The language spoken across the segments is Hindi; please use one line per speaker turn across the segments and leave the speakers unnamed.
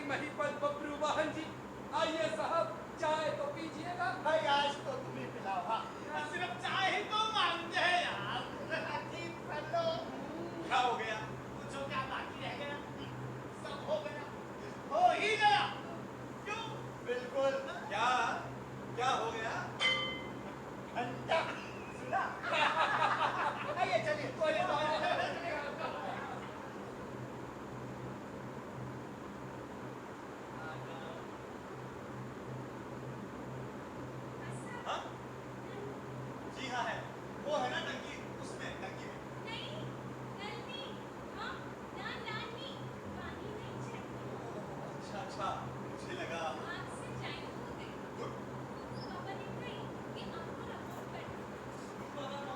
महिपत बबरू वाहन जी, आइए साहब, चाय तो पीजिएगा।
भाई आज तो तुम्हें पिलाओ। हाँ, सिर्फ चाय ही तो मांगते हैं यार। ठीक कर लो। क्या हो गया? पूछो क्या बाकी रह गया? सब हो गया, हो ही गया। क्यों? बिल्कुल। क्या? क्या हो गया? घंटा सुना? आइए चलिए हाँ? जी हाँ है, वो है ना टंकी, उसमें टंकी में।
नहीं, नलनी, हाँ, ना नानी, पानी नहीं चाहिए।
अच्छा अच्छा, मुझे लगा।
आज से टाइम हो गई। पापा ने कही कि आपको रिपोर्ट करना।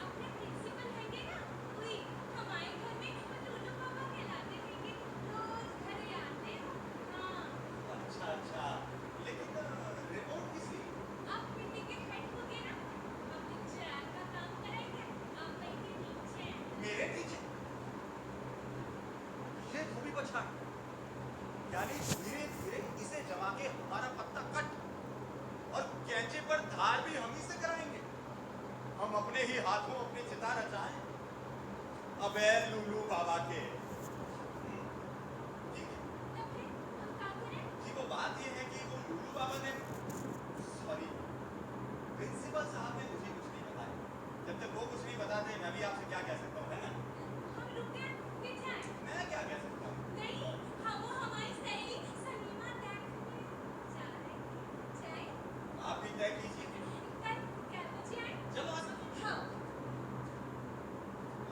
अपने प्रिंसिपल हैंगे ना, वही हमारे घर में लूलू पापा कहलाते हैंगे। रोज घरे आते हो। हाँ,
अच्छा अच्छा, लेकिन रिपोर्ट किस लिए?
आप पीटी के हेड हो गए ना, अपने चेयर का काम करेंगे। आप बैठे नीचे।
मेरे पीछे? ये धोबी बचा, यानी धीरे धीरे इसे जमा के हमारा पत्ता कट, और कैंची पर धार भी हम ही से कराएंगे। हम अपने ही हाथों अपनी चिता रचाएं। अबे लूलू बाबा के। ठीक है।
तब फिर हम क्या करें?
जी वो बात ये है कि वो लूलू बाबा ने, सॉरी, प्रिंसिपल साहब ने मुझे कुछ नहीं बताया। जब तक वो कुछ नहीं बताते मैं भी आपसे क्या कह सकता हूँ, है ना?
हम रुके कि जाए?
मैं क्या कह सकता हूँ?
नहीं, हाँ वो हमारी सहेली सलीमा देखने जा रही है।
आप भी तय कीजिए।
कल क्या बजे आए?
जब आ सके।
हाँ,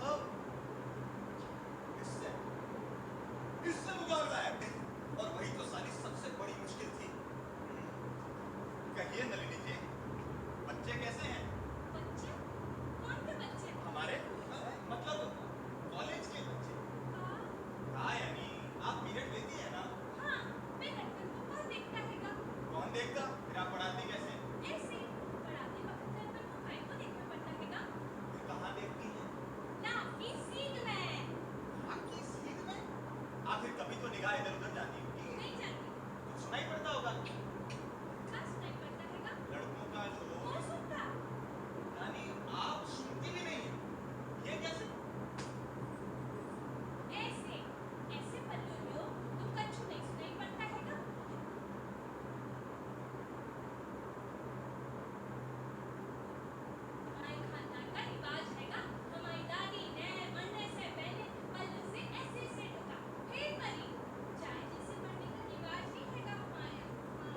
अब इससे इससे मुकाबला है, और वही तो सारी सबसे बड़ी मुश्किल थी। कहिए नलिनी जी, बच्चे कैसे हैं?
बच्चे? कौन के बच्चे?
हमारे मतलब कॉलेज के बच्चे।
हाँ,
हाँ यानी आप पीरियड लेती है ना?
हाँ, मैं लड़कन को कौन देखता हैगा?
कौन देखता? फिर आप पढ़ाती कैसे?
ऐसे पढ़ाते वक्त लड़कन को भाई को देखना पड़ता हैगा।
फिर कहाँ देखती है?
ना की सीध में।
आपकी सीध में? आखिर कभी तो निगाह इधर उधर जाती होगी।
नहीं जानती।
कुछ सुनाई पड़ता होगा।
क्या सुनाई पड़ता हैगा?
लड़कों का जो,
कौन सुनता?
यानी आप सुनती भी नहीं है। ये कैसे?
ऐसे ऐसे पल्लू लो, तुम कछु नहीं सुनाई पड़ता हैगा? हमारे खानदान का रिवाज हैगा। हमारी दादी ने मरने से पहले पल्लू से ऐसे ऐसे ढका, फिर मरी। चाय जैसे मरने का रिवाज भी हैगा हमारे यहाँ।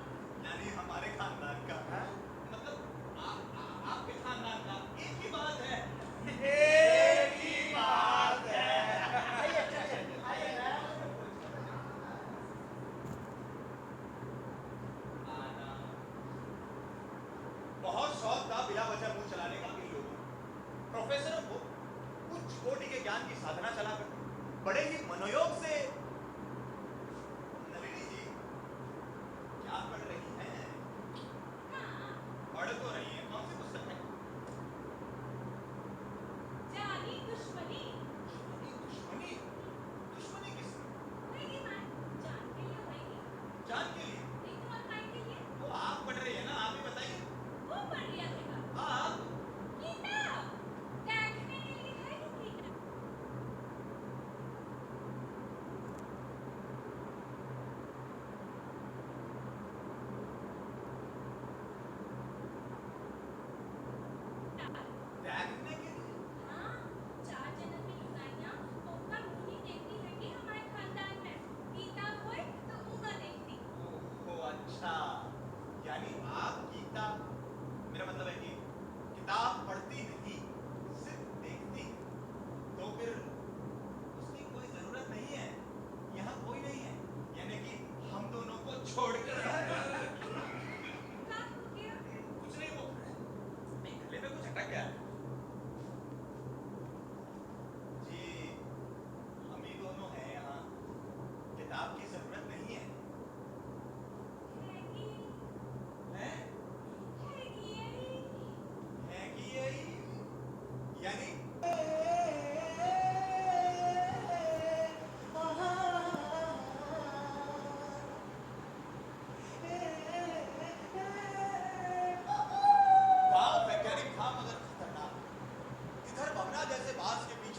यानी हमारे खानदान का है? मतलब आपके खानदान का एक ही बात है। एक ही बात है। आइए चलिए, आइए। आना। बहुत शौक था बिना वजह मुंह चलाने का इन लोगों को। प्रोफेसरों को उच्च कोटि के ज्ञान की साधना चला करते, बड़े ही मनोयोग से। नलिनी जी, क्या पढ़ रही हैं?
हाँ,
पढ़ तो रही हैं, कौन सी पुस्तक है?
जानी दुश्मनी।
दुश्मनी? दुश्मनी किससे?
वही मैं जान के लिए वही।
जान के लिए?
नहीं तो और काय के लिए?
वो आप पढ़ रही है ना, आप ही बताइए।
वो पढ़ लिया हैगा।
आप?
किताब देखने के लिए है ही किताब।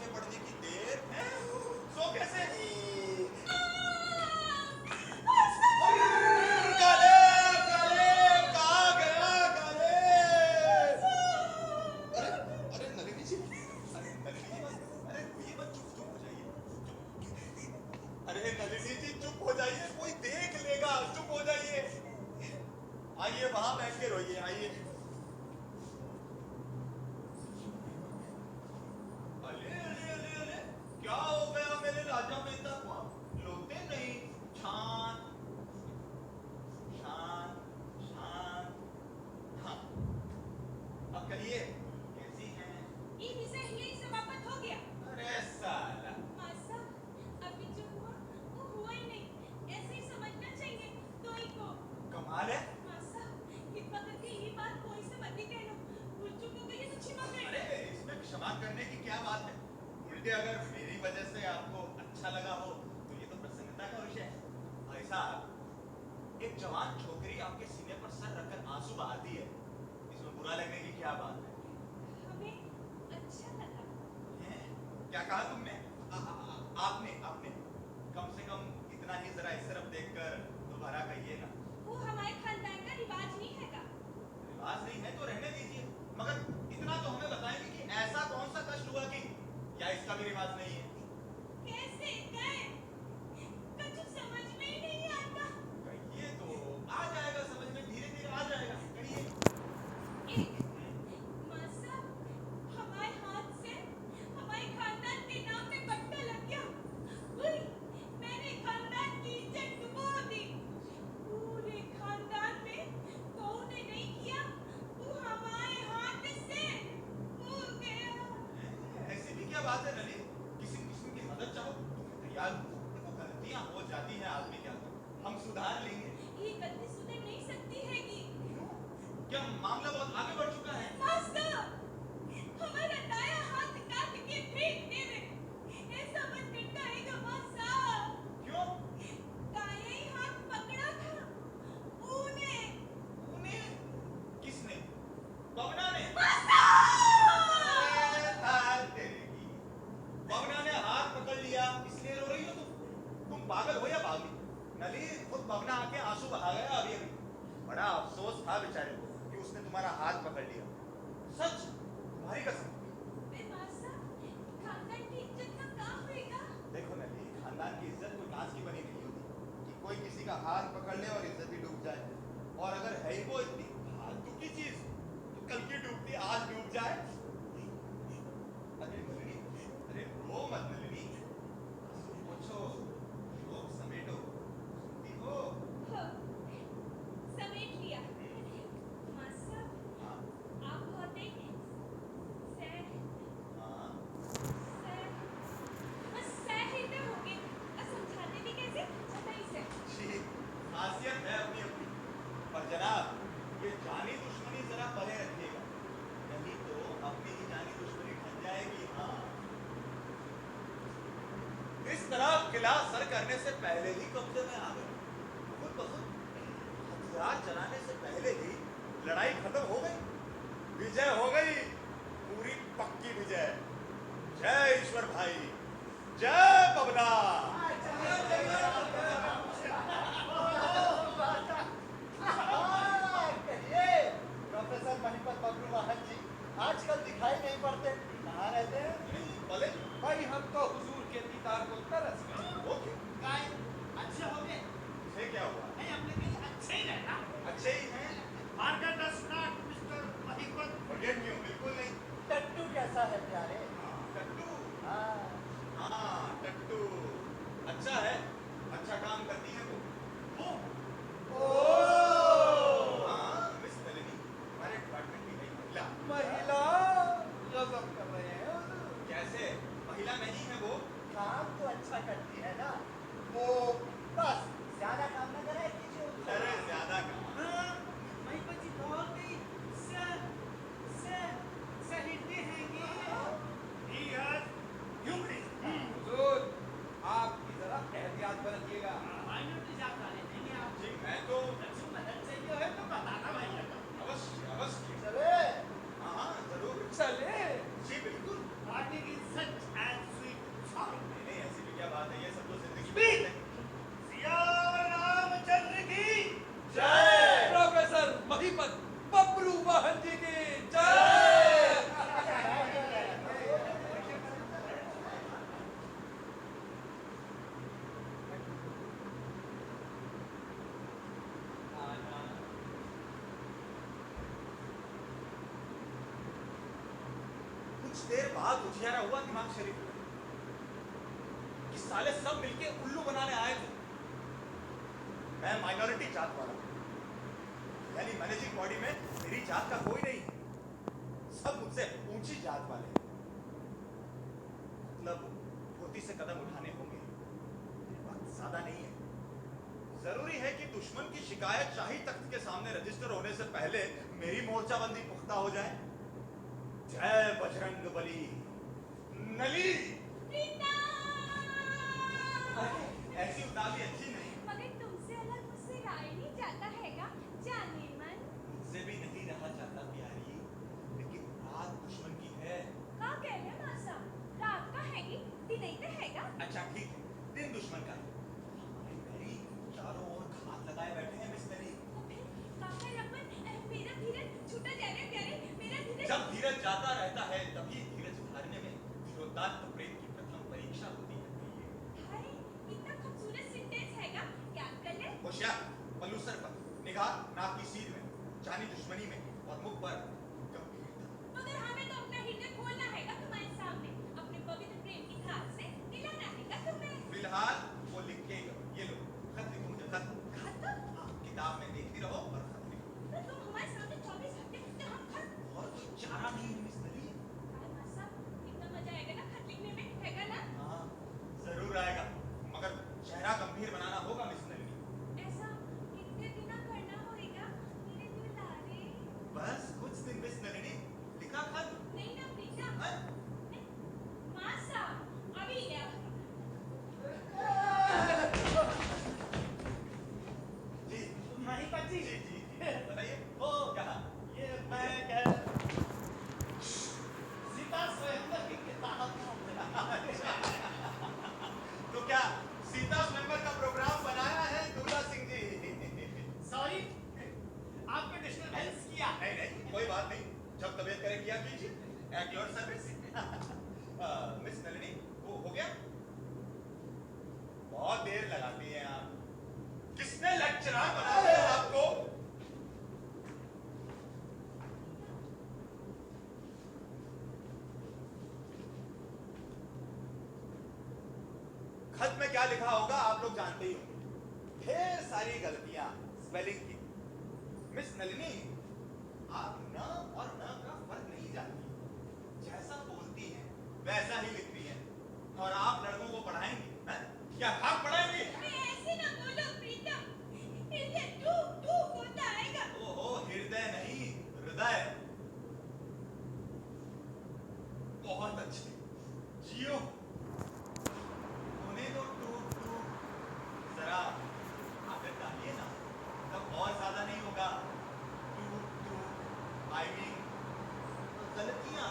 आगे बढ़ने की देर है। सो कैसे? काले, काले, कहाँ गया काले? अरे नलिनी जी, अरे नलिनी जी, अरे ये मत, चुप हो जाइए। अरे नलिनी जी चुप हो जाइए, कोई देख लेगा, चुप हो जाइए। आइए वहां बैठ के रोइए, आइए। अरे अरे अरे अरे, क्या हो गया मेरे राजा बेटा को? लोटे नहीं, शांत शांत शांत। हाँ, अब कहिए कैसी हैं?
ये विषय यही समाप्त हो गया।
अरे साला,
मासा, अभी जो हुआ वो हुआ ही नहीं, ऐसे ही समझना चाहिए कोई को।
कमाल है।
मासा, कृपा करके ये बात कोई से मत ही कहना। भूल चूक हो गई है तो क्षमा कर।
अरे इसमें क्षमा करने की क्या बात है? उल्टे अगर मेरी वजह से आपको अच्छा लगा हो तो ये तो प्रसन्नता का विषय है। भाई साहब, एक जवान छोकरी आपके सीने पर सर रखकर आंसू बहाती है, इसमें बुरा लगने की क्या बात है?
हमें अच्छा लगा।
हैं? क्या कहा तुमने? आपने आपने कम से कम इतना ही जरा इस तरफ देखकर दोबारा कहिए ना।
वो हमारे खानदान का रिवाज नहीं हैगा।
रिवाज नहीं है तो रहने दीजिए, मगर इतना तो हमें बताएंगे कि ऐसा कौन सा कष्ट हुआ कि या इसका भी रिवाज नहीं है?
कैसे कहे? कुछ समझ में ही नहीं आता।
कहिए तो, आ जाएगा समझ में, धीरे धीरे आ जाएगा, कहिए।
एक, मासा, हमारे हाथ से हमारे खानदान के नाम पे पट्टा लग गया। उई, मैंने खानदान की इज्जत डुबो दी। पूरे खानदान में कौन ने नहीं किया, वो हमारे हाथ से हो गया।
ऐसी भी क्या बात है नलिनी? किसी किस्म की मदद चाहो तो मैं तैयार हूँ। देखो गलतियां हो जाती हैं आदमी के हाथ, हम सुधार लेंगे।
ये गलती सुधर नहीं सकती है कि
क्यों? क्या मामला बहुत आगे बढ़ चुका है?
मास्टर, हमारा दाया हाथ काट के फेंक देवे। ऐसा मत करता है जो मास्टर।
क्यों?
दाया ही हाथ पकड़ा था। ऊने
ऊने? किसने? बवना ने?
मास्टर!
अरे ताल तेरे की। बवना ने हाथ पकड़ लिया इसलिए रो रही हो तुम पागल हो या पागल? नलिनी, खुद बवना आके आंसू बहा गया अभी अभी। बड़ा अफसोस था बेचारे को कि उसने तुम्हारा हाथ पकड़ लिया। सच, तुम्हारी कसम।
बे मास्टर, खानदान की इज्जत का क्या होएगा?
देखो नलिनी, खानदान की इज्जत कोई कांच की बनी नहीं होती कि कोई किसी का हाथ पकड़ ले और इज्जत ही डूब जाए। और अगर है ही वो इतनी फालतू की चीज तो कल की डूबती आज डूब जाए। अरे नलिनी, अरे रो मत नलिनी, आंसू पोंछो, शोक समेटो, सुनती हो?
हो, समेट लिया। मास्टर,
हाँ
आप बहुत एक
हाँ,
बस सहते होंगे। समझाते भी कैसे? सही से।
जी, खासियत है अपनी अपनी। पर जनाब, ये जानी दुश्मनी जरा परे रखिएगा, नहीं तो अपनी ही जानी दुश्मनी ठन जाएगी। हाँ, इस तरह किला सर करने से पहले ही कब्जे में आ गए। खुद ब खुद हथियार चलाने से पहले ही लड़ाई खत्म हो गई, विजय हो गई, पूरी पक्की विजय। जय ईश्वर भाई, जय पवना।
प्रोफेसर मणिपत बबलू महन जी आजकल दिखाई नहीं पड़ते, कहाँ रहते हैं?
बोले
भाई हम तो हुजूर के दीदार को तरस गए।
ओके, काय अच्छे हो गए? इसे क्या हुआ? नहीं, अपने के लिए अच्छे ही रहना। अच्छे ही हैं। मार्केट डज नॉट मिस्टर मणिपत फॉरगेट क्यों? बिल्कुल नहीं।
टट्टू कैसा है प्यारे?
टट्टू?
हाँ,
हाँ टट्टू अच्छा है, अच्छा काम करती है वो। हाँ मिस नलिनी, हमारे डिपार्टमेंट की नई महिला।
महिला गजब कर रहे हैं हुजूर।
कैसे महिला नहीं है वो?
काम तो अच्छा करती है ना वो, बस ज्यादा काम न कराए कीजिए उसको।
अरे ज्यादा काम।
मणिपत जी बहुत ही सहते हैं
हुजूर, आपकी जरा एहतियात बरतिएगा।
जी मैं तो
मदद चाहिए है तो बताना भैया।
अवश्य अवश्य।
चले
हाँ हाँ जरूर।
चले।
जी बिल्कुल।
Party is such as
देर बाद उजियारा हुआ दिमाग शरीफ कि साले सब मिलके उल्लू बनाने आए थे। मैं माइनॉरिटी जात वाला हूं, यानी मैनेजिंग बॉडी में मेरी जात का कोई नहीं है, सब मुझसे ऊंची जात वाले हैं। मतलब धोती से कदम उठाने होंगे, वक्त ज्यादा नहीं है। जरूरी है कि दुश्मन की शिकायत शाही तख्त के सामने रजिस्टर होने से पहले मेरी मोर्चाबंदी पुख्ता हो जाए। जय बजरंग बली। नली ऐसी उतावली अच्छी नहीं,
मगर तुमसे अलग मुझसे रहा नहीं जाता हैगा, जाने मन।
मुझसे भी नहीं रहा जाता प्यारी, लेकिन रात दुश्मन की है।
का कह रहे मासा? रात का हैगी, दिन नहीं तो हैगा।
अच्छा ठीक है, दिन दुश्मन का है। हमारे पैरी चारों ओर घात लगाए बैठे हैं मिस नली।
काका रमन, मेरा धीरज छूटा जा रहा है प्यारे, मेरा धीरज।
जब धीरज जाता रहता है तभी धीरज धारने में धीरोदात्त प्रेम की प्रथम परीक्षा होती है।
हाय, इतना खूबसूरत सेंटेंस हैगा, याद कर ले।
होशियार, पल्लू सर पर, निगाह नाक की सीध में, जानी दुश्मनी में और मुख पर गंभीरता।
मगर हमें तो अपना हृदय खोलना हैगा तुम्हारे सामने, अपने पवित्र प्रेम की धार से दिलाना हैगा तुम्हें।
फिलहाल वो लिख के ये लो, खत लिखो मुझे, खत।
खत?
हाँ, किताब में देखती रहो और खत लिखो।
तो तुम हमारे सामने 24 घंटे लिखते हम खत।
और कोई चारा नहीं है मिस नली।
हाय मासा, कितना मजा आएगा ना खत लिखने में, हैगा ना?
हाँ, जरूर आएगा, मगर चेहरा गंभीर बनाना होगा मिस नली।
ऐसा कितने दिन करना होएगा मेरे दुलारे?
बस कुछ दिन मिस नलिनी, लिखा खत।
नहीं ना प्रीता,
हाँ?
मासा अभी क्या?
जी
महिपत जी,
जी जी बताइए।
ओ
क्या?
ये मैं कह सीता स्वयंवर की किताब
तो क्या सीता स्वयंवर का प्रोग्राम बनाया है दूल्हा सिंह जी?
सॉरी, आपने डिस्टर्बेंस किया।
नहीं नहीं, कोई बात नहीं, जब तबीयत करे किया कीजिए, at your service. Miss Nalini, वो हो गया? बहुत देर लगाती हैं आप, किसने लेक्चरर बना दिया आपको? खत में क्या लिखा होगा आप लोग जानते ही होंगे, ढेर सारी गलतियां स्पेलिंग की। मिस नलिनी, आप न और न का फर्क नहीं जानती, जैसा बोलती हैं वैसा ही लिखती हैं, और आप लड़कों को पढ़ाएंगे हैं? क्या खाक पढ़ाएंगे?
ऐसे ना बोलो प्रीतम, हृदय टूक टूक होता आएगा।
ओहो, हृदय नहीं, हृदय। बहुत अच्छे, जियो। होने दो टूक टूक, जरा आदत डालिए ना, तब और ज्यादा नहीं होगा। टूक टूक, I mean, गलतियां।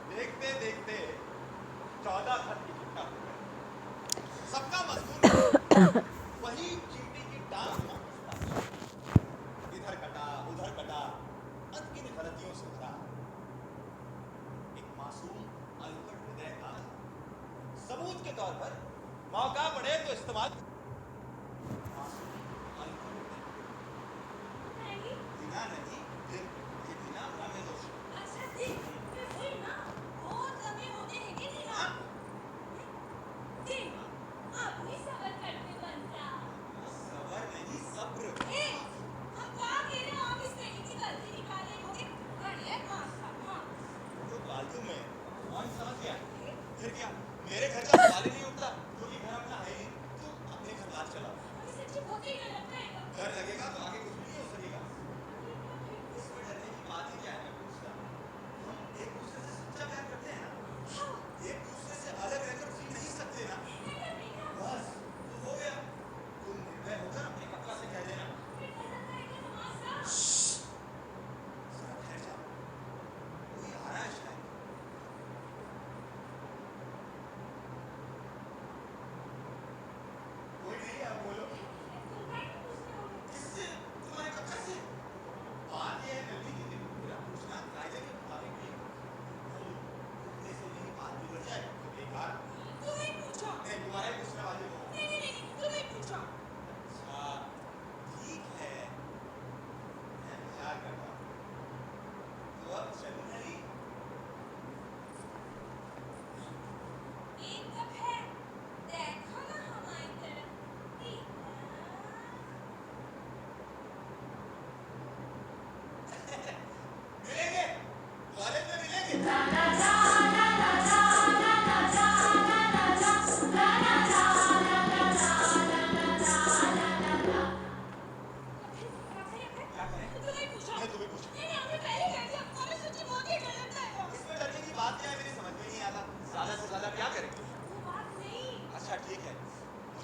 देखते देखते 14 खत इकट्ठा हो गए, सबका मजमून वही चींटी की टांग ना खींचता। इधर कटा उधर कटा, अनगिनत गलतियों से भरा एक मासूम अनपढ़ हृदय का सबूत के तौर पर मौका पड़े तो इस्तेमाल। मासूम अनपढ़ हृदय,
नहीं,
बिना नहीं, फिर ये बिना भ्रमे दोष।
अच्छा जी, फिर ना बहुत लंबे होते हैं कि नहीं ना?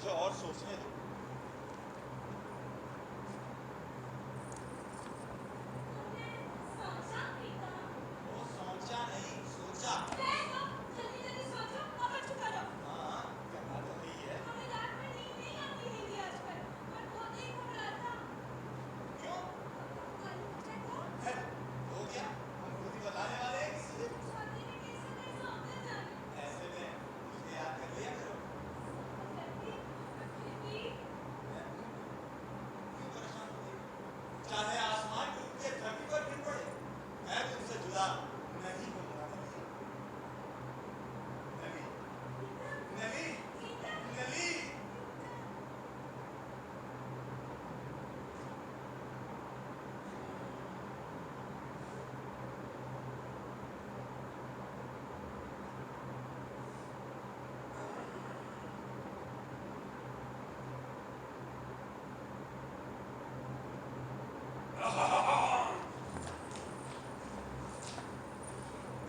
मुझे और सोचने दो।
सोचा भी था।
वो सोचा नहीं, सोचा।
जल्दी जल्दी सोचो और बच्चों करो।
हाँ, कहना तो वही है।
हमें रात में नींद नहीं आती हिंदी आजकल और बहुत ही घबराता।
क्यों?
है तो
हो गया? हम खुद ही बताने वाले हैं किसी से।
शादी में कैसे कैसे होते जाने।
ऐसे में मुझे याद कर लिया करो।
फिर भी
क्यों परेशान होते हो? चाहे आसमान टूट के धरती पर गिर पड़े, मैं तुमसे जुदा नहीं होऊंगा कभी। नली, नली, नली।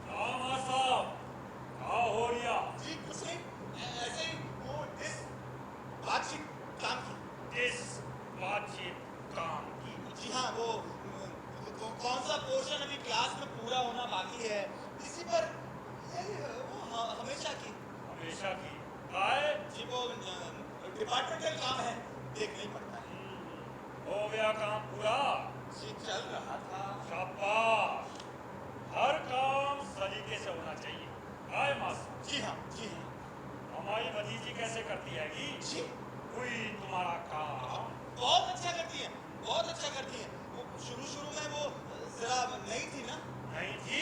मामा साहब, क्या हो रिया?
जी कुछ नहीं, ऐसे ही वो बातचीत काम की।
इस बातचीत काम की।
जी हाँ, वो कौन सा पोर्शन अभी क्लास में पूरा होना बाकी है, इसी पर यही वो हमेशा की।
हमेशा की काय
जी वो डिपार्टमेंटल काम है, देखना ही पड़ता है।
हो गया काम पूरा।
जी चल रहा था।
शाबाश, हर काम सलीके से होना चाहिए। काय मास्टर,
जी हाँ, जी हाँ।
हमारी भतीजी कैसे करती है
जी
कोई तुम्हारा काम?
बहुत अच्छा करती है, बहुत अच्छा करती है। वो शुरू में वो जरा नई थी ना।
नहीं थी?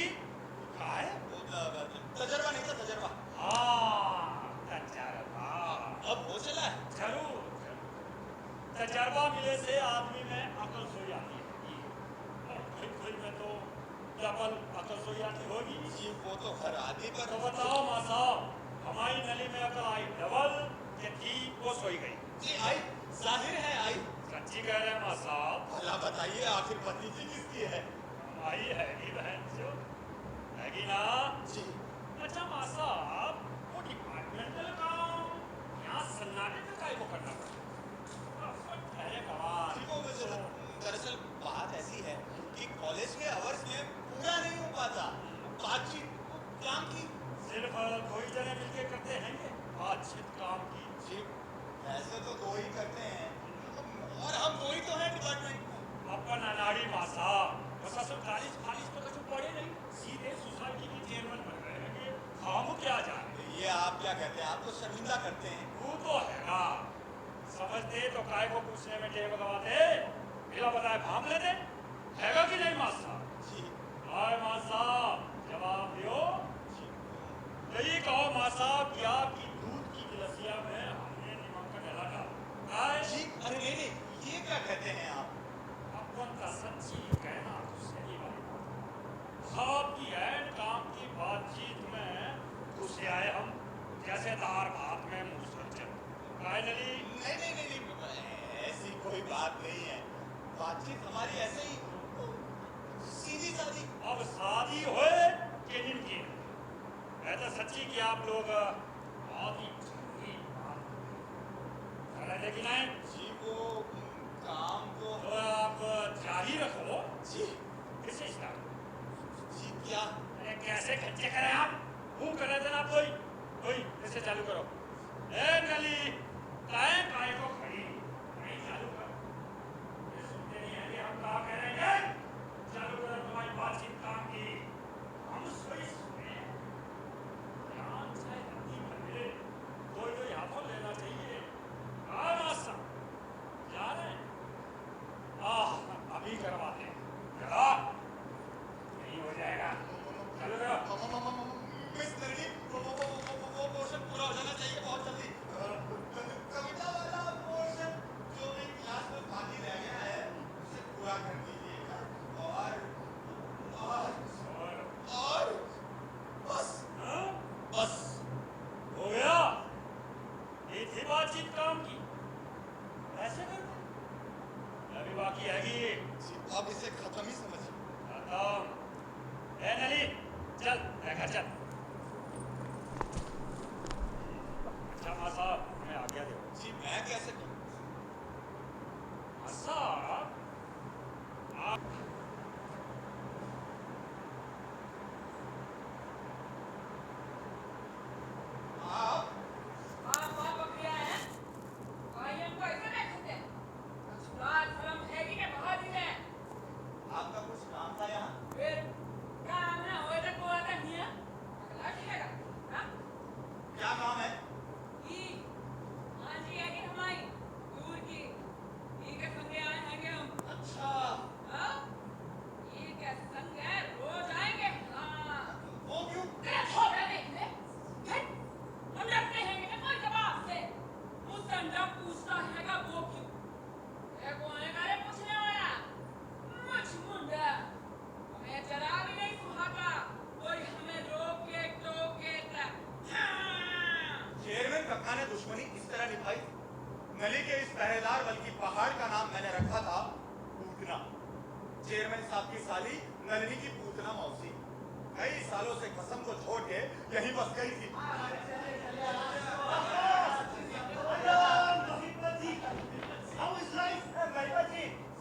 काय?
वो तजर्बा नहीं था, तजर्बा।
हाँ, तजर्बा।
अब हो चला है।
जरूर जरूर। तजर्बा मिले से आदमी में अकल सोई आती है और खुद में तो डबल अकल सोई आती होगी।
जी वो तो हर आदमी पर।
तो बताओ माँ साहब, हमारी नली में अकल आई डबल कि थी वो सोई गई?
जी आई, जाहिर है आई।
सच्ची कह रहे हैं माँ साहब?
भला बताइए आखिर भतीजी किसकी है?
हमारी हैगी बहन जो हैगी ना।
जी
अच्छा माँ साहब, वो डिपार्टमेंटल काम यहाँ सन्नाटे में काय को करना पड़ता? ठहरे गवार।
जी वो दरअसल बात ऐसी है कि कॉलेज के आवर्स में पूरा नहीं हो पाता बातचीत काम की।
सिर्फ दो ही जने मिलके करते हैं ये बातचीत काम की।
जी ऐसे तो दो ही करते हैं और हम दो ही तो हैं डिपार्टमेंट में।
अपन अनाड़ी माँ साहब, बस असल खालिश तो कुछ पड़े नहीं, सीधे सोसाइटी के चेयरमैन बन गए हैं कि हम क्या जाने।
ये आप क्या कहते हैं? आप तो शर्मिंदा करते हैं।
तू तो हैगा, समझते तो काय को पूछने में टेम गवाते, बिना बताए भाम लेते। हैगा कि नहीं माँ साहब?
जी
हाय माँ साहब, जवाब दियो।
जी
यही कहो माँ साहब कि आपकी दूध की गिलसिया में हमने नमक का डला डाला। हाय
जी अरे नहीं, ये क्या कहते हैं आप?
अपन का सच्ची कहना तो सही बात है। आपकी एंड काम की बातचीत में घुसे आए हम जैसे दार भात में मुंह सरचन। फाइनली
नहीं, ऐसी कोई बात नहीं है। बातचीत हमारी ऐसे ही सीधी सादी।
अब शादी होए कि निमकी, मैं तो सच्ची कि आप लोग बहुत ही जरूरी बात कर रहे थे कि नहीं?
जी वो काम तो
तो आप जारी रखो।
जी
किसे स्टार्ट?
जी क्या?
अरे कैसे खच्चे करें आप? वो कर रहे थे ना आप कोई कैसे चालू करो? ए नली, काय को खड़ी नहीं चालू कर। ये सुनते नहीं है कि हम क्या कह रहे हैं? चालू करो तुम्हारी बातचीत काम की। हम सोई सुने ध्यान से हिंदी में मिले तो हाथों लेना चाहिए। मासा जा रहे हैं? अभी करवाते हैं। चलो यही हो जाएगा। चलो करो।
मिस नरनी, वो पोर्शन पूरा हो जाना चाहिए बहुत जल्दी। कविता वाला पोर्शन जो भी क्लास में बाकी रह गया है उसे पूरा कर दीजिएगा। और बस
हाँ?
बस।
हो गया? ये थी बातचीत काम की। ऐसे करते? अभी बाकी हैगी।
अब इसे खत्म ही समझिए।
खत्म। ए नली, चल देखा चल। अच्छा माँ साहब, हमें आज्ञा दो।
जी मैं दुश्मनी इस तरह निभाई। नली के इस पहरेदार बल्कि पहाड़ का नाम मैंने रखा था पूतना। चेयरमैन साहब की साली नलिनी की पूतना मौसी कई सालों से कसम को छोड़ के यहीं बस गई थी।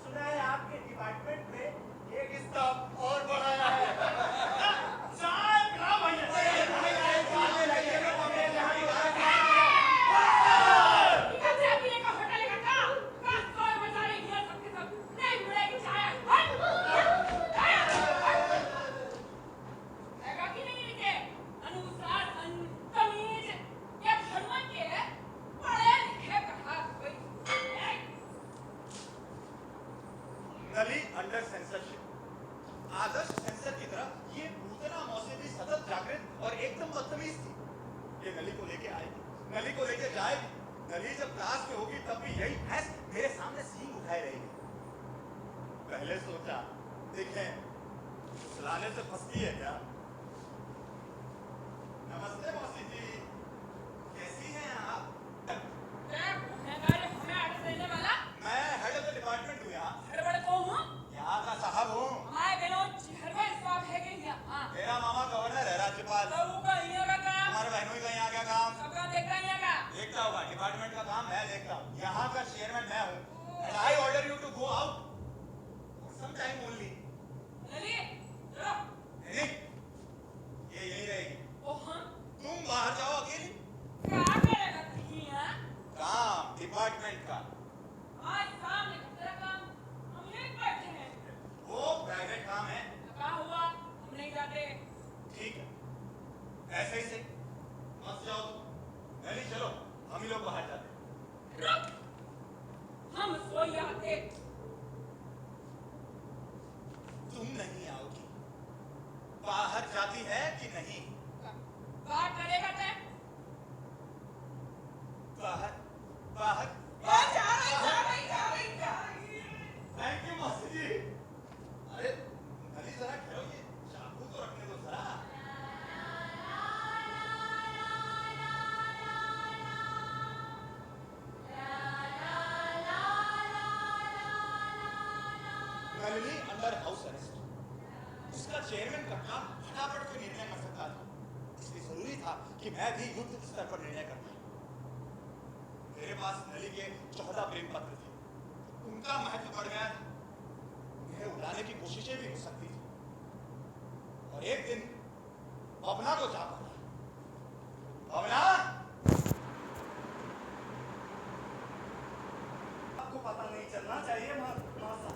सुना है आपके डिपार्टमेंट में एक स्टाफ और बढ़ाया है।
नली अंडर सेंसरशिप। आदर्श सेंसर की तरह ये पूतना मौसी भी सतत जागृत और एकदम बदतमीज थी। ये नली को लेके आएगी, नली को लेके जाएगी। नली जब क्लास में होगी तब भी यही भैंस मेरे सामने सींग उठाए रहेगी। पहले सोचा देखें सुलाने से फंसती है क्या। नमस्ते मौसी जी, कैसी हैं आप? मैं हेड ऑफ द डिपार्टमेंट हूँ यहाँ का साहब हूँ। मेरा मामा गवर्नर है, राज्यपाल। हमारे बहनों का यहाँ क्या काम? देखता होगा, डिपार्टमेंट का काम मैं देखता हूँ। यहाँ का चेयरमैन मैं हूँ। And I order you to go out for some time only. नहीं, ये यही रहेगी। तुम बाहर जाओ अकेली। काम डिपार्टमेंट का, वो प्राइवेट काम है। ठीक है, ऐसे ही से मत जाओ। नहीं चलो, हम ही लोग बाहर जाते हैं। तुम नहीं आओगी, बाहर जाती है कि नहीं? बाहर बाहर थैंक यू मौसी जी। अरे नली जरा खड़ो, ये चाकू तो रखने दो जरा। Nalini under house arrest. उसका चेयरमैन का काम फटाफट कोई निर्णय कर सकता था, इसलिए जरूरी था कि मैं भी युद्ध स्तर पर निर्णय करता। मेरे पास नली के 14 प्रेम पत्र थे, उनका महत्व बढ़ गया था। उन्हें उड़ाने की कोशिशें भी हो सकती थी। और एक दिन पवना को जा पड़ा। पवना,
आपको पता नहीं चलना चाहिए मासा।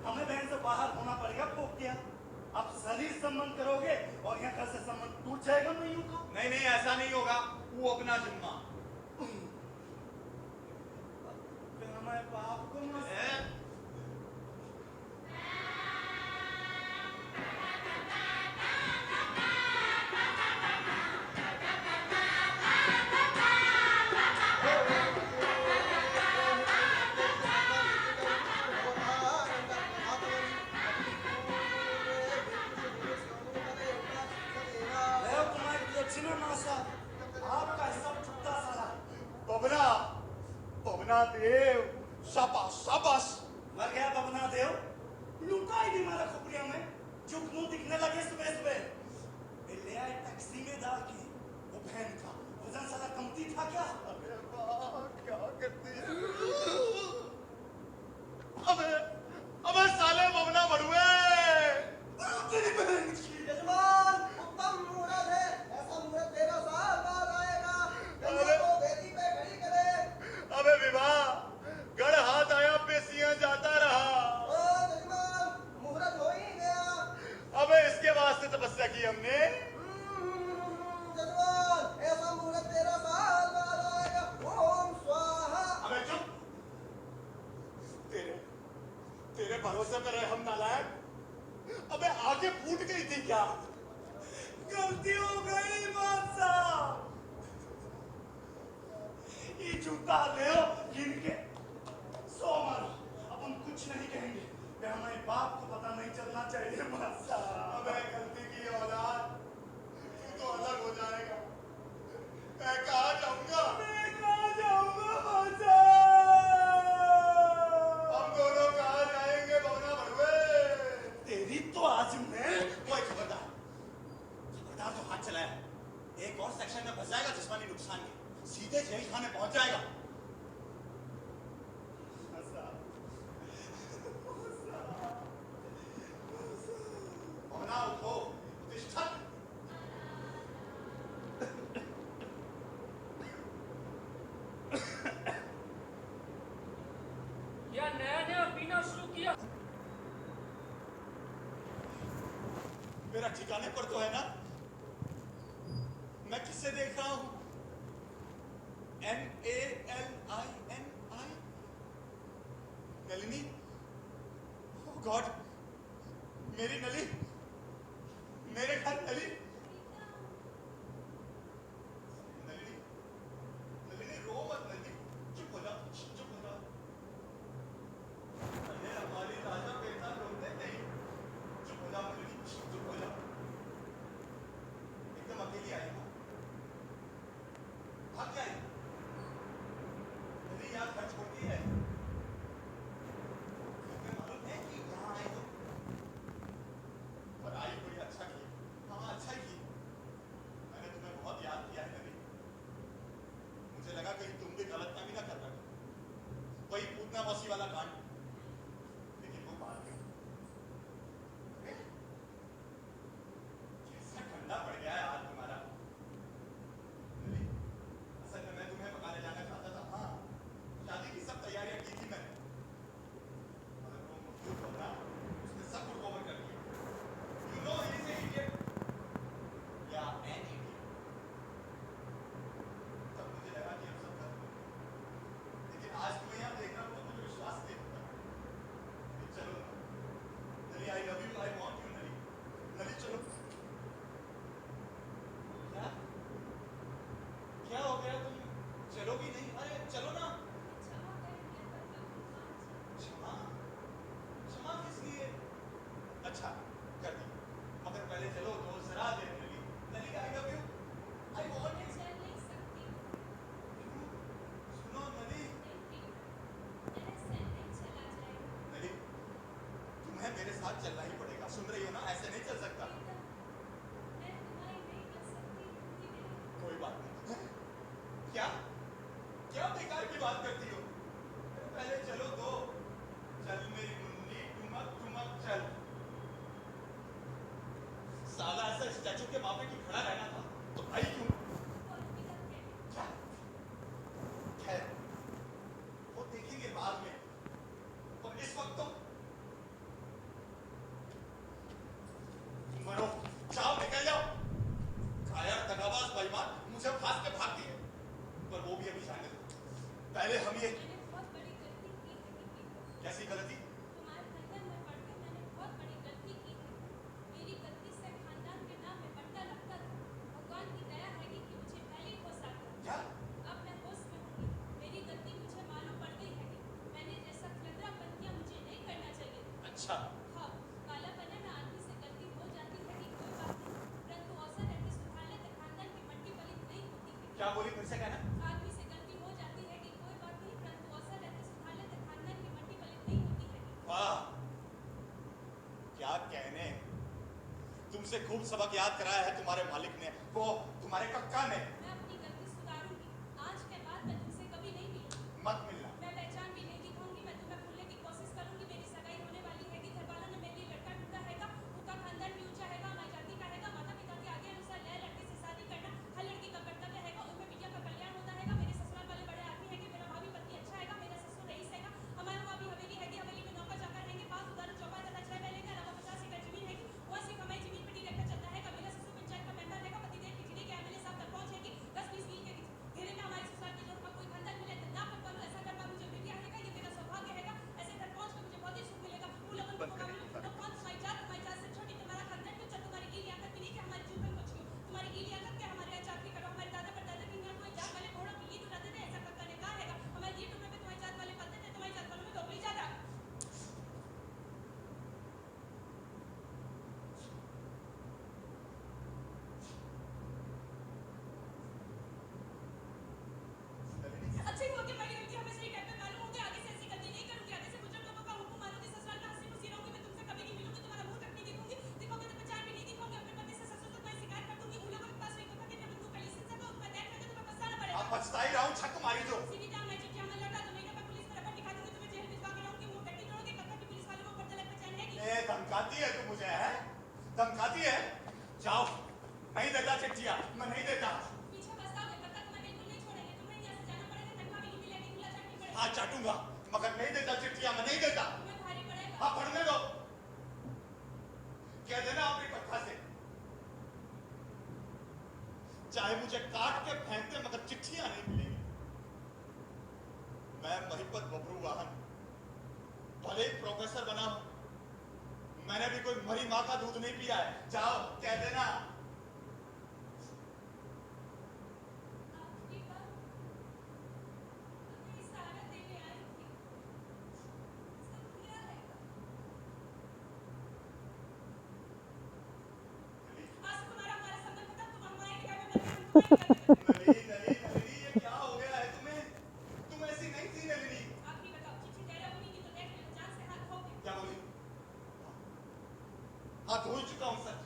हमें बहन से बाहर होना पड़ेगा। पोक दिया, आप शरीर संबंध करोगे और यहाँ कल से संबंध टूट जाएगा।
नहीं नहीं, ऐसा नहीं होगा। वो अपना जिम्मा।
हमारे बाप को आपका सब छुट्टा सारा।
पवना, पवना देव, शाबाश शाबाश।
मर गया बबना देव, लुटा ही मारा खोपड़िया में। जुग मुंह दिखने लगे सुबह सुबह। ले आए टैक्सी में डाल के। वो बहन का वजन सारा कमती था क्या?
अबे वाह, क्या करती है? अबे अबे साले बबना बड़ुए।
तेरी बहन की
यजमान, उत्तम मुहूर्त है। ऐसा मुहूर्त 13 साल बाद आएगा। गंगा को वेदी पे खड़ी करे।
अबे विवाह गढ़ हाथ आया, पेशियां जाता रहा।
ओ यजमान, मुहूर्त हो ही गया।
अबे इसके वास्ते तपस्या की हमने।
यजमान, ऐसा मुहूर्त 13 साल बाद आएगा। ओम स्वाहा।
अबे चुप। तेरे तेरे भरोसे पे रहे हम नालायक। अबे आगे फूट गई थी क्या?
गलती हो गई बादशाह। ये जूता ले गिन के 100 मारो। अब हम कुछ नहीं कहेंगे। हमारे बाप को पता नहीं चलना चाहिए बादशाह।
अबे गलती की औलाद, तू तो अलग हो जाएगा। मैं कहाँ जाऊंगा?
थाने पहुंच जाएगा। भावना उठो, प्रतिष्ठा।
या नया पीना शुरू किया।
मेरा ठिकाने पर तो है ना? मैं किससे देख रहा हूं? NALINI, नलिनी। ओह गॉड, मेरी नली, मेरे घर नली। नलिनी, नलिनी रो मत नलिनी, चुप हो जा, चुप हो जा। अरे हमारी राजा बेटा रोते नहीं, चुप हो जा नलिनी, चुप हो जा। एकदम अकेली आई हो, भाग के आई। नली यहाँ घर छोड़ती है। तुम्हें मालूम है कि यहाँ आई हो, पर आई कोई अच्छा की। हाँ अच्छा ही की। मैंने तुम्हें बहुत याद किया है नली। मुझे लगा कहीं तुम भी गलतफहमी ना कर बैठो, वही पूतना मौसी वाला कांड, लेकिन वो बात नहीं। कैसा ठंडा पड़ गया है आज तुम्हारा नली। असल में मैं तुम्हें पकाने जाना चाहता था। हाँ, शादी की सब तैयारियां की थी मैंने, मगर वो मखलूक होगा, उसने सब कुछ कवर कर दिया। You know he is an idiot. Yeah, an idiot. तब मुझे लगा कि अब सब खत्म हो गया। लेकिन आज तुम्हें यहाँ देख रहा हूँ तो मुझे विश्वास नहीं होता। नली चलो ना। नली, I love you, I want you नली। नली चलो। क्या? क्या हो गया? तुम चलोगी नहीं? अरे चलो ना।
क्षमा कर दिया पर मैं
क्षमा? क्षमा किस लिए? अच्छा, कर दी। मगर पहले चलो तो जरा देर नली। नली, I love you, I want you।
चल नहीं सकती।
सुनो नली।
नहीं, मेरा सर नहीं चला जाएगा।
नली, तुम्हें मेरे साथ चलना ही पड़ेगा। सुन रही हो ना? ऐसे नहीं चल सकता।
मैं तुम्हारी नहीं कर सकती क्योंकि मेरे
कोई बात नहीं। क्या? क्या बेकार की बात करती हो? पहले चलो तो। चल मेरी मुन्नी, टुमक टुमक चल। साला ऐसा स्टैचू के मापे की खड़ा रहना था तो आई क्यों?
और बिना के
क्या? खैर, वो देखेंगे बाद में, और इस वक्त तो मरो, जाओ, निकल जाओ। कायर तनावाज बेईमान मुझे फांस के भागती है, पर वो भी अभी जाने दो। पहले हम ये
मैंने बहुत बड़ी गलती की है निकी।
कैसी गलती?
तुम्हारे खानदान में पढ़कर मैंने बहुत बड़ी गलती की है। मेरी गलती से खानदान के नाम में पट्टा लगता था। भगवान की दया है कि मुझे पहले ही होश आ गया।
क्या?
अब मैं होश में हूँगी। मेरी गलती मुझे मालूम पड़ गई है कि मैंने जैसा खतरापन किया मुझे नहीं करना चाहिए था।
अच्छा,
हाँ, कालापने में आदमी से गलती हो जाती है कि कोई बात नहीं, परंतु अवसर रहते सुधारने से खानदान की मट्टी पलित नहीं होती है।
क्या बोली? फिर से कहना।
आदमी से गलती हो जाती है कि कोई बात नहीं, परंतु अवसर रहते सुधारने से खानदान की मट्टी पलित नहीं होती है।
वाह, क्या कहने। तुमसे खूब सबक याद कराया है तुम्हारे मालिक ने, वो तुम्हारे कक्का ने।
मैं अपनी गलती सुधारूंगी। आज के बाद मैं तुमसे कभी नहीं मिलूंगी।
मत मिलना।
मैं पहचान भी नहीं दिखाऊंगी। मैं तुम्हें भूलने की कोशिश करूंगी। मेरी सगाई होने वाली है कि घर वालों ने मेरे लिए लड़का ढूंढा हैगा। उनका खानदान भी ऊंचा हैगा, हमारी जाति का हैगा। माता पिता के आगे अनुसार नए लड़के से शादी करना हर लड़की का कर्तव्य हैगा। उनमें बिटिया का कल्याण होता हैगा। मेरे ससुराल वाले बड़े आदमी है कि मेरा भाभी पति अच्छा हैगा। मेरा ससुर रईस हैगा। हमारे वहाँ भी हवेली हैगी। हवेली में नौकर चाकर रहेंगे। 5 उदाहरण चौपाई तथा 6 बैल के अलावा 50 एकड़ जमीन हैगी। वहाँ से कमाई जमीन पर ट्रैक्टर चलता है। मेरा ससुर पंचायत का मेंबर हैगा। पतिदेव की जिले के एमएलए साहब तक पहुंच है कि
मारी जो
सीमिता मैं चिट्ठियां मन लौटा तो महीने पर पुलिस को रपट दिखा दूंगी, तुम्हें जेल भिजवा के लाऊंगी, मुंह गट्टी तोड़ोगे, तब तक की पुलिस वालों को ऊपर तलक पहचान है नहीं।
ए धमकाती है तू मुझे, है धमकाती है? जाओ, नहीं देता चिट्ठियां, मैं नहीं देता।
पीछे बचताओगे तब तक तुम्हें बिल्कुल नहीं छोड़ेंगे, तुम्हें यहाँ से जाना पड़ेगा, तनख्वाह भी नहीं मिलेगी, उंगला चाटनी पड़ेगी।
हाँ चाटूंगा, मगर नहीं देता चिट्ठियां, मैं नहीं देता।
तुम्हें भारी पड़ेगा।
हाँ पढ़ने दो, कह देना अपनी कथा से, चाहे मुझे काट के फेंक दे मगर चिट्ठियां नहीं मिलेंगी। मैं महिपत बबरू वाहन भले ही प्रोफेसर बना हूं, मैंने भी कोई मरी मां का दूध नहीं पिया है। जाओ कह देना।
आखिरी बार तुम्हें इशारा देने आई थी, सब किया रहेगा। आज तुम्हारा हमारा संबंध खत्म, तुम हमारे निकाय में बंद
नलिनी, नलिनी, ये क्या हो गया है तुम्हें? तुम ऐसी नहीं थी नलिनी।
आखिरी बताओ, चिट्ठी दे रहे हो नहीं तो देख लेना, जान से हाथ धोगे।
क्या बोली? हाँ धोई चुका हूं सच।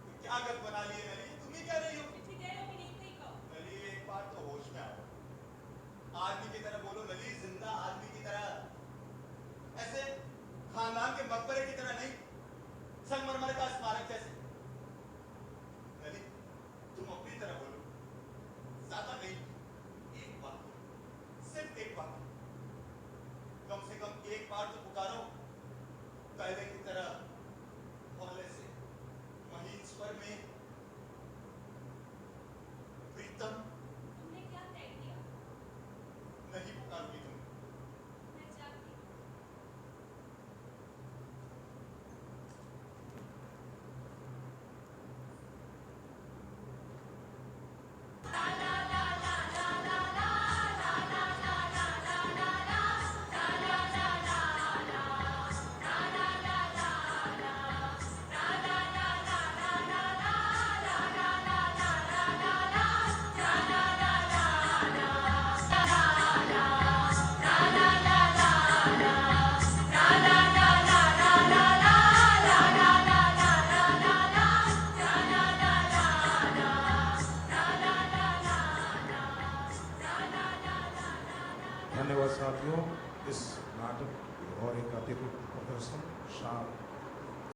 तुम क्या गत बना लिए नलिनी? तुम ही कह रही हो।
चिट्ठी दे रहे हो कि नहीं सही कहो।
नली एक बार तो होश में आओ, आदमी की तरह बोलो नली, जिंदा आदमी की तरह, ऐसे खानदान के मकबरे की तरह नहीं, संगमरमर का स्मारक जैसे। नली तुम अपनी तरह बोलो, ज्यादा नहीं, एक बार, सिर्फ एक बार, कम से कम एक बार तो पुकारो, पहले की तरह हौले से, महीन स्वर में, प्रीतम।
तुमने क्या तय किया?
नहीं पुकारोगी तुम।
मैं जाती हूँ।
धन्यवाद साथियों। इस नाटक और एक अतिरिक्त प्रदर्शन